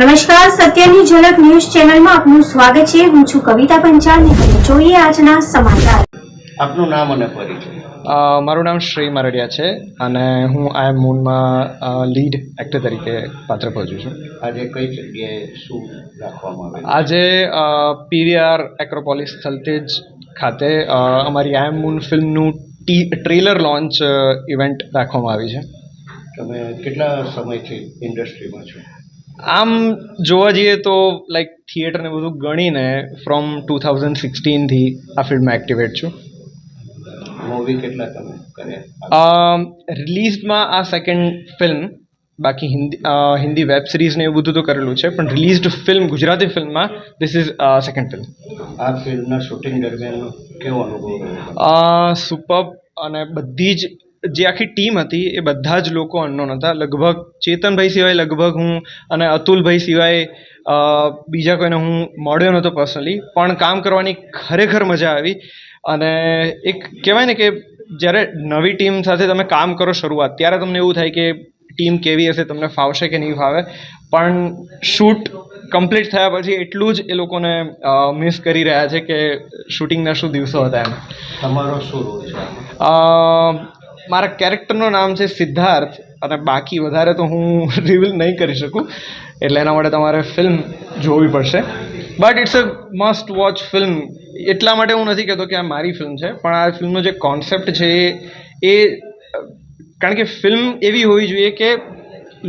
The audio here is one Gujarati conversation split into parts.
નમસ્કાર, સત્યની ઝલક ન્યૂઝ ચેનલમાં આપનું સ્વાગત છે. હું છું કવિતા પંચાલ ને જોઈએ આજના સમાચાર. આપનું નામ અને પરિચય. મારું નામ શ્રી મારડિયા છે અને હું આઈ એમ મૂનમાં લીડ એક્ટર તરીકે પાત્ર ભજવું છું. આજે કઈ જગ્યાએ શું રાખવામાં આવે? આજે પીવીઆર એક્રોપોલિસ થલતેજ ખાતે અમારી આઈ એમ મૂન ફિલ્મનું ટ્રેલર લોન્ચ ઇવેન્ટ રાખવામાં આવી છે. તમે કેટલા સમયથી ઇન્ડસ્ટ્રીમાં છો? આમ જોવા જઈએ તો લાઈક થિયેટરને બધું ગણીને ફ્રોમ 2016થી આ ફિલ્ડમાં એક્ટિવેટ છું. મૂવી કેટલા તમે કર્યા? રિલીઝમાં આ સેકન્ડ ફિલ્મ, બાકી હિન્દી વેબ સિરીઝ ને એવું બધું તો કરેલું છે, પણ રિલીઝડ ફિલ્મ ગુજરાતી ફિલ્મમાં ધીસ ઇઝ સેકન્ડ ફિલ્મ. આ ફિલ્મના શૂટિંગ દરમિયાન કેવો અનુભવ રહ્યો? સુપર. અને બધી જ જે આખી ટીમ હતી એ બધા જ લોકો અનનોન હતા. લગભગ ચેતનભાઈ સિવાય લગભગ હું અને અતુલભાઈ સિવાય બીજા કોઈને હું મળ્યો નહોતો પર્સનલી, પણ કામ કરવાની ખરેખર મજા આવી. અને એક કહેવાય ને કે જ્યારે નવી ટીમ સાથે તમે કામ કરો શરૂઆત, ત્યારે તમને એવું થાય કે ટીમ કેવી હશે, તમને ફાવશે કે નહીં ફાવે, પણ શૂટ કમ્પ્લીટ થયા પછી એટલું જ એ લોકોને મિસ કરી રહ્યા છે કે શૂટિંગના શું દિવસો હતા એમ. તમારો શું રોલ છે? મારા કેરેક્ટરનું નામ છે સિદ્ધાર્થ, અને બાકી વધારે તો હું રિવીલ નહીં કરી શકું, એટલે એના માટે તમારે ફિલ્મ જોવી પડશે. But it's a must watch film. એટલા માટે હું નથી કહેતો કે આ મારી ફિલ્મ છે, પણ આ ફિલ્મનો જે કોન્સેપ્ટ છે એ કારણ કે ફિલ્મ એવી હોવી જોઈએ કે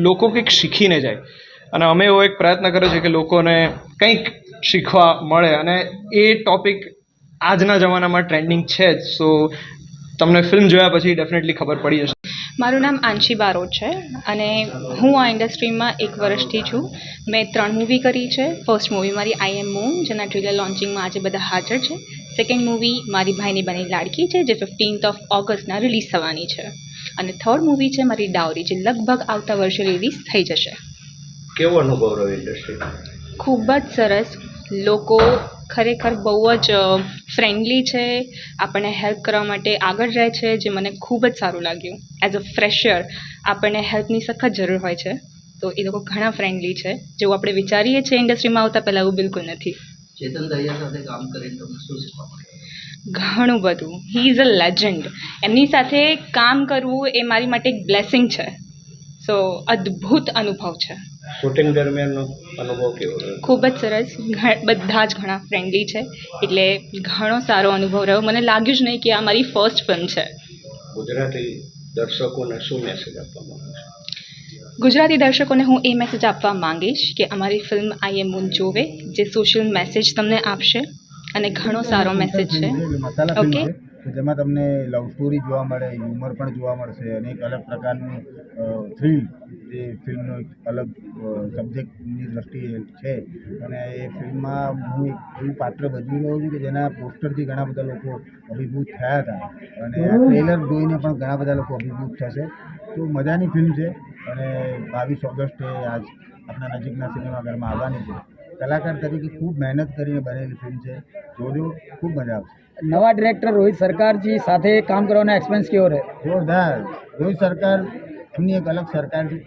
લોકો કંઈક શીખીને જાય, અને અમે એવો એક પ્રયત્ન કર્યો છે કે લોકોને કંઈક શીખવા મળે, અને એ ટૉપિક આજના જમાનામાં ટ્રેન્ડિંગ છે જ. સો તમને ફિલ્મ જોયા પછી ડેફિનેટલી ખબર પડી જશે. મારું નામ આંશી બારોટ છે અને હું આ ઇન્ડસ્ટ્રીમાં 1 વર્ષથી છું. મેં 3 મૂવી કરી છે. ફર્સ્ટ મૂવી મારી આઈ એમ મૂન, જેના ટ્રેલર લોન્ચિંગમાં આજે બધા હાજર છે. સેકન્ડ મૂવી મારી ભાઈની બની લાડકી છે, જે 15th ઓગસ્ટના રિલીઝ થવાની છે. અને થર્ડ મૂવી છે મારી ડાવરી, જે લગભગ આવતા વર્ષે રિલીઝ થઈ જશે. કેવો અનુભવ રહ્યો ઇન્ડસ્ટ્રીમાં? ખૂબ જ સરસ. લોકો ખરેખર બહુ જ ફ્રેન્ડલી છે, આપણને હેલ્પ કરવા માટે આગળ રહે છે, જે મને ખૂબ જ સારું લાગ્યું. એઝ અ ફ્રેશર આપણને હેલ્પની સખત જરૂર હોય છે, તો એ લોકો ઘણા ફ્રેન્ડલી છે. જેવું આપણે વિચારીએ છીએ ઇન્ડસ્ટ્રીમાં આવતા પહેલાં એવું બિલકુલ નથી. ચેતન દહિયા સાથે કામ કરીને તમને શું શીખવા મળ્યું? ઘણું બધું. He is a legend. એમની સાથે કામ કરવું એ મારી માટે એક બ્લેસિંગ છે. સો અદ્ભુત અનુભવ છે. શૂટિંગ દરમિયાનનો અનુભવ કેવો રહ્યો? ખૂબ જ સરસ. બધા જ ઘણા ફ્રેન્ડલી છે, એટલે ઘણો સારો અનુભવ રહ્યો. મને લાગ્યું જ નહીં કે આ મારી ફર્સ્ટ ફિલ્મ છે. ગુજરાતી દર્શકોને શું મેસેજ આપવા માંગો છો? ગુજરાતી દર્શકોને હું એ મેસેજ આપવા માંગીશ કે અમારી ફિલ્મ આઈ એમ મૂન જોવે, જે સોશિયલ મેસેજ તમને આપશે, અને ઘણો સારો મેસેજ છે. ઓકે, જેમાં તમને લવ સ્ટોરી જોવા મળે, હ્યુમર પણ જોવા મળશે, અને એક અલગ પ્રકારનું થ્રિલ જે ફિલ્મનો એક અલગ સબ્જેક્ટની દ્રષ્ટિએ છે. અને એ ફિલ્મમાં હું એક એવું પાત્ર ભજવી રહ્યો છું કે જેના પોસ્ટરથી ઘણા બધા લોકો અભિભૂત થયા હતા, અને આ ટ્રેલર જોઈને પણ ઘણા બધા લોકો અભિભૂત થશે. તો મજાની ફિલ્મ છે, અને 22 ઓગસ્ટે આજ આપણા નજીકના સિનેમાઘરમાં આવવાની છે. કલાકાર તરીકે ખૂબ મહેનત કરીને બનેલી ફિલ્મ છે. જોજો, ખૂબ મજા આવશે. નવા ડિરેક્ટર રોહિત સરકારજી સાથે કામ કરવાનો એક્સપિરિયન્સ કેવો રહે? જોરદાર. રોહિત સરકાર એમની એક અલગ સરકાર છે,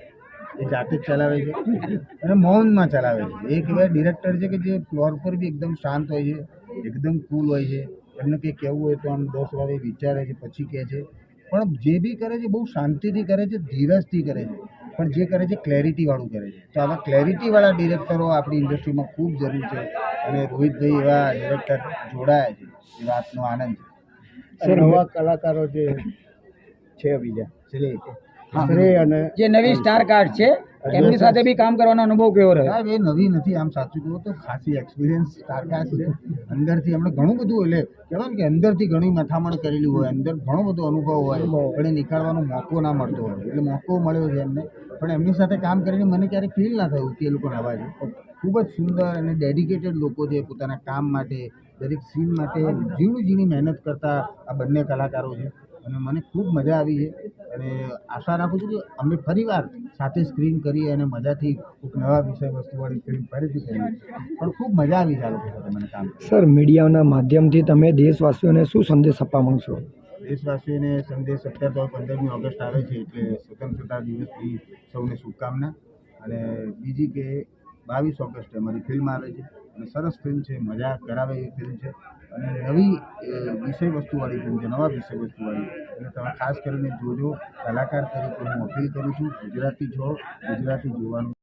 એ જાતે જ ચલાવે છે અને મૌનમાં ચલાવે છે. એક એવા ડિરેક્ટર છે કે જે ફ્લોર પર બી એકદમ શાંત હોય છે, એકદમ કૂલ હોય છે. એમને કંઈ કહેવું હોય તો આમ 10 વાર વિચારે છે પછી કહે છે, પણ જે બી કરે છે બહુ શાંતિથી કરે છે, ધીરજથી કરે છે, પણ જે કરે છે ક્લેરિટીવાળું કરે છે. તો આવા ક્લેરિટીવાળા ડિરેક્ટરો આપણી ઇન્ડસ્ટ્રીમાં ખૂબ જરૂર છે, અને રોહિતભાઈ એવા ડિરેક્ટર જોડાયા છે એ વાતનો આનંદ છે. નવા કલાકારો છે બીજા શ્રેય અને જે નવી સ્ટાર કાર્ડ છે એમની સાથે બી કામ કરવાનો અનુભવ કેવો રહ્યો? સાહેબ, એ નવી નથી, આમ સાચું કહું તો ખાસી એક્સપિરિયન્સ સ્ટારકાસ્ટ છે. અંદરથી એમણે ઘણું બધું, એટલે કહેવાય ને કે અંદરથી ઘણી મથામણ કરેલી હોય, અંદર ઘણો બધો અનુભવ હોય, પણ એ નીકાળવાનો મોકો ના મળતો હોય, એટલે મોકો મળ્યો છે એમને. પણ એમની સાથે કામ કરીને મને ક્યારેક ફીલ ના થયું કે એ લોકો નવા છે. ખૂબ જ સુંદર અને ડેડિકેટેડ લોકો છે પોતાના કામ માટે, દરેક સીન માટે ઝીણી મહેનત કરતા આ બંને કલાકારો છે, અને મને ખૂબ મજા આવી છે. અને આશા રાખું છું કે અમે ફરીવાર સાથે સ્ક્રીન કરી અને મજાથી એક નવા વિષય વસ્તુવાળી ફિલ્મ ફરીથી કરીએ. પણ ખૂબ મજા આવી છે આ લોકો સાથે મને કામ. સર, મીડિયાના માધ્યમથી તમે દેશવાસીઓને શું સંદેશ આપવા માંગશો? દેશવાસીઓને સંદેશ અત્યારે તો 15મી ઓગસ્ટ આવે છે, એટલે સ્વતંત્રતા દિવસની સૌને શુભકામના. અને બીજી કે 22 ઓગસ્ટે અમારી ફિલ્મ આવે છે અને સરસ ફિલ્મ છે, મજા કરાવે એવી ફિલ્મ છે અને નવી વિષય વસ્તુવાળી ફિલ્મ છે, નવા વિષય વસ્તુવાળી. એટલે તમે ખાસ કરીને જોજો. કલાકાર તરીકે હું અપીલ કરું છું, ગુજરાતી છો, ગુજરાતી જોવાનું